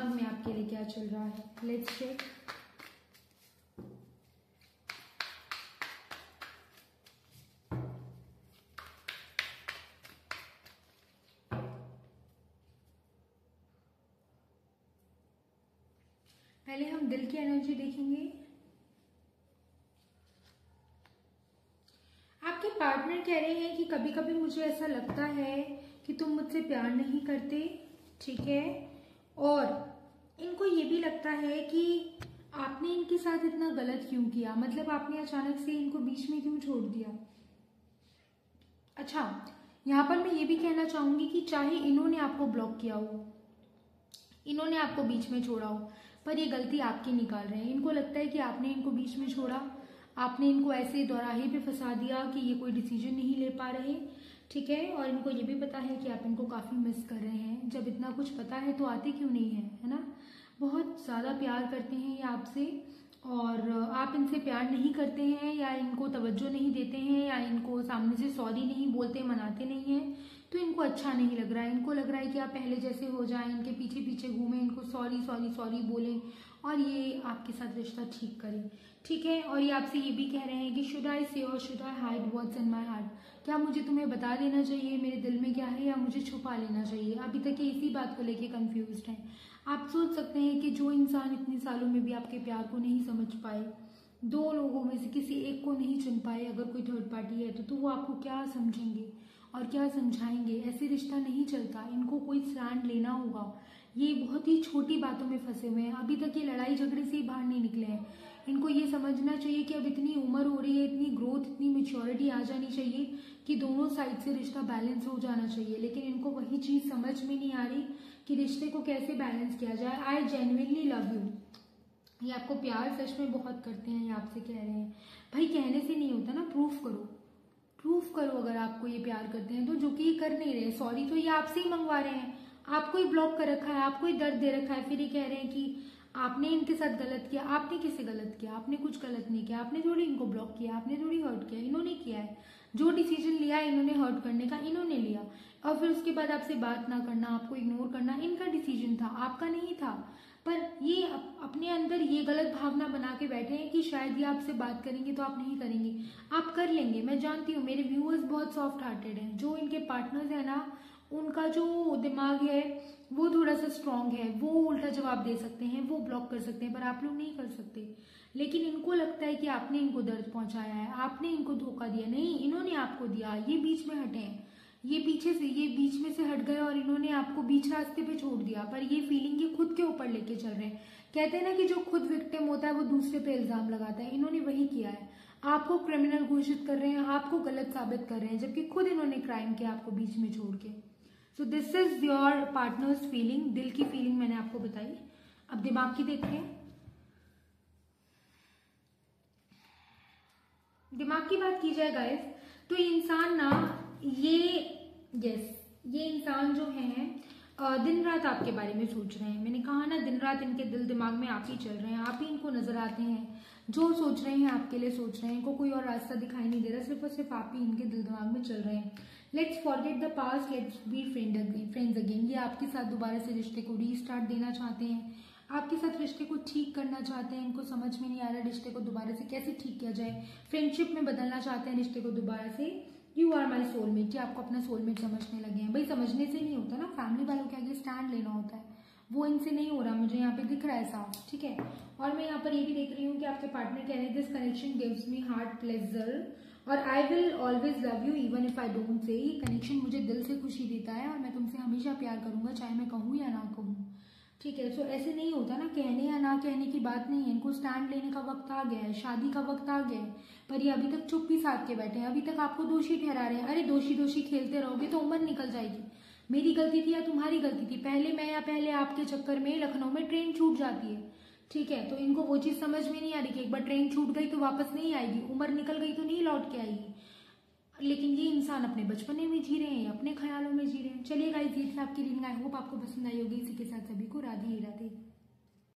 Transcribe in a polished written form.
दिमाग में आपके लिए क्या चल रहा है। Let's check. पहले हम दिल की एनर्जी देखेंगे। आपके पार्टनर कह रहे हैं कि कभी कभी मुझे ऐसा लगता है कि तुम मुझसे प्यार नहीं करते, ठीक है, और इनको ये भी लगता है कि आपने इनके साथ इतना गलत क्यों किया, मतलब आपने अचानक से इनको बीच में क्यों छोड़ दिया। अच्छा, यहाँ पर मैं ये भी कहना चाहूंगी कि चाहे इन्होंने आपको ब्लॉक किया हो, इन्होंने आपको बीच में छोड़ा हो, पर ये गलती आपकी निकाल रहे हैं। इनको लगता है कि आपने इनको बीच में छोड़ा, आपने इनको ऐसे दौराहे पे फंसा दिया कि ये कोई डिसीजन नहीं ले पा रहे, ठीक है, और इनको ये भी पता है कि आप इनको काफी मिस कर रहे हैं। जब इतना कुछ पता है तो आते क्यों नहीं है ना। बहुत ज्यादा प्यार करते हैं ये आपसे, और आप इनसे प्यार नहीं करते हैं या इनको तवज्जो नहीं देते हैं या इनको सामने से सॉरी नहीं बोलते, मनाते नहीं हैं, तो इनको अच्छा नहीं लग रहा है। इनको लग रहा है कि आप पहले जैसे हो जाएं, इनके पीछे पीछे घूमें, इनको सॉरी सॉरी सॉरी बोलें और ये आपके साथ रिश्ता ठीक करें, ठीक है। और ये आपसे ये भी कह रहे हैं कि शुड आई से और should I hide what's in my heart, क्या मुझे तुम्हें बता देना चाहिए मेरे दिल में क्या है या मुझे छुपा लेना चाहिए। अभी तक ये इसी बात को लेके कंफ्यूज्ड हैं। आप सोच सकते हैं कि जो इंसान इतने सालों में भी आपके प्यार को नहीं समझ पाए, दो लोगों में से किसी एक को नहीं चुन पाए, अगर कोई थर्ड पार्टी है तो वो आपको क्या समझेंगे और क्या समझाएंगे। ऐसे रिश्ता नहीं चलता, इनको कोई स्टैंड लेना होगा। ये बहुत ही छोटी बातों में फंसे हुए हैं, अभी तक ये लड़ाई झगड़े से ही बाहर नहीं निकले हैं। इनको ये समझना चाहिए कि अब इतनी उम्र हो रही है, इतनी ग्रोथ, इतनी मेच्योरिटी आ जानी चाहिए कि दोनों साइड से रिश्ता बैलेंस हो जाना चाहिए। लेकिन इनको वही चीज समझ में नहीं आ रही कि रिश्ते को कैसे बैलेंस किया जाए। आई जेन्युइनली लव यू, ये आपको प्यार सच में बहुत करते हैं, ये आपसे कह रहे हैं। भाई कहने से नहीं होता ना, प्रूफ करो, प्रूफ करो अगर आपको ये प्यार करते हैं तो, जो कि ये कर नहीं रहे। सॉरी तो ये आपसे ही मंगवा रहे हैं, आपको ही ब्लॉक कर रखा है, आपको ही दर्द दे रखा है, फिर ये कह रहे हैं कि आपने इनके साथ गलत किया। आपने किससे गलत किया? आपने कुछ गलत नहीं किया, आपने थोड़ी इनको ब्लॉक किया, आपने थोड़ी हर्ट किया, इन्होंने किया है। जो डिसीजन लिया इन्होंने हर्ट करने का, इन्होंने लिया, और फिर उसके बाद आपसे बात ना करना, आपको इग्नोर करना इनका डिसीजन था, आपका नहीं था। पर ये अपने अंदर ये गलत भावना बना के बैठे हैं कि शायद ये आपसे बात करेंगे तो आप नहीं करेंगे। आप कर लेंगे, मैं जानती हूँ, मेरे व्यूअर्स बहुत सॉफ्ट हार्टेड हैं। जो इनके पार्टनर्स है ना, उनका जो दिमाग है वो थोड़ा सा स्ट्रांग है, वो उल्टा जवाब दे सकते हैं, वो ब्लॉक कर सकते हैं, पर आप लोग नहीं कर सकते। लेकिन इनको लगता है कि आपने इनको दर्द पहुंचाया है, आपने इनको धोखा दिया। नहीं, इन्होंने आपको दिया, ये बीच में हटे हैं, ये बीच में से हट गए और इन्होंने आपको बीच रास्ते पे छोड़ दिया। पर ये फीलिंग ये खुद के ऊपर लेके चल रहे हैं। कहते हैं ना कि जो खुद विक्टिम होता है वो दूसरे पे इल्जाम लगाता है, इन्होंने वही किया है। आपको क्रिमिनल घोषित कर रहे हैं, आपको गलत साबित कर रहे हैं, जबकि खुद इन्होंने क्राइम किया आपको बीच में छोड़ के। So this is your partners feeling, दिल की फीलिंग मैंने आपको बताई। अब दिमाग की देखते हैं। दिमाग की बात की जाए गाइस, तो ये इंसान ना, ये इंसान जो है दिन रात आपके बारे में सोच रहे हैं। मैंने कहा ना, दिन रात इनके दिल दिमाग में आप ही चल रहे हैं, आप ही इनको नजर आते हैं। जो सोच रहे हैं आपके लिए सोच रहे हैं, इनको कोई और रास्ता दिखाई नहीं दे रहा, सिर्फ और सिर्फ आप ही इनके दिल दिमाग में चल रहे हैं। Let's forget the past, let's be friends again. ये आपके साथ दोबारा से रिश्ते को रीस्टार्ट देना चाहते हैं, आपके साथ रिश्ते को ठीक करना चाहते हैं। इनको समझ में नहीं आ रहा रिश्ते को दोबारा से कैसे ठीक किया जाए, फ्रेंडशिप में बदलना चाहते हैं रिश्ते को दोबारा से। यू आर माई सोलमेट, ये आपको अपना सोलमेट समझने लगे हैं। भाई समझने से नहीं होता ना, फैमिली वालों के आगे स्टैंड लेना होता है, वो इनसे नहीं हो रहा, मुझे यहाँ पे दिख रहा है साफ, ठीक है। और मैं यहाँ पर ये भी देख रही हूँ कि आपके पार्टनर कह रहे हैं this connection gives me heart pleasure और I will always love you even if I don't say. ये कनेक्शन मुझे दिल से खुशी देता है और मैं तुमसे हमेशा प्यार करूंगा, चाहे मैं कहूँ या ना कहूँ, ठीक है। सो ऐसे नहीं होता ना, कहने या ना कहने की बात नहीं है, इनको स्टैंड लेने का वक्त आ गया है, शादी का वक्त आ गया है। पर ये अभी तक चुप ही साध के बैठे हैं, अभी तक आपको दोषी ठहरा रहे हैं। अरे दोषी दोषी खेलते रहोगे तो उम्र निकल जाएगी। मेरी गलती थी या तुम्हारी गलती थी, पहले मैं या पहले आपके चक्कर में लखनऊ में ट्रेन छूट जाती है, ठीक है। तो इनको वो चीज समझ में नहीं आ रही कि एक बार ट्रेन छूट गई तो वापस नहीं आएगी, उम्र निकल गई तो नहीं लौट के आएगी। लेकिन ये इंसान अपने बचपने में जी रहे हैं, अपने ख्यालों में जी रहे हैं। चलिए गाइस, ये थी आपकी रीडिंग, आई होप आपको पसंद आई होगी। इसी के साथ सभी को राधे राधे।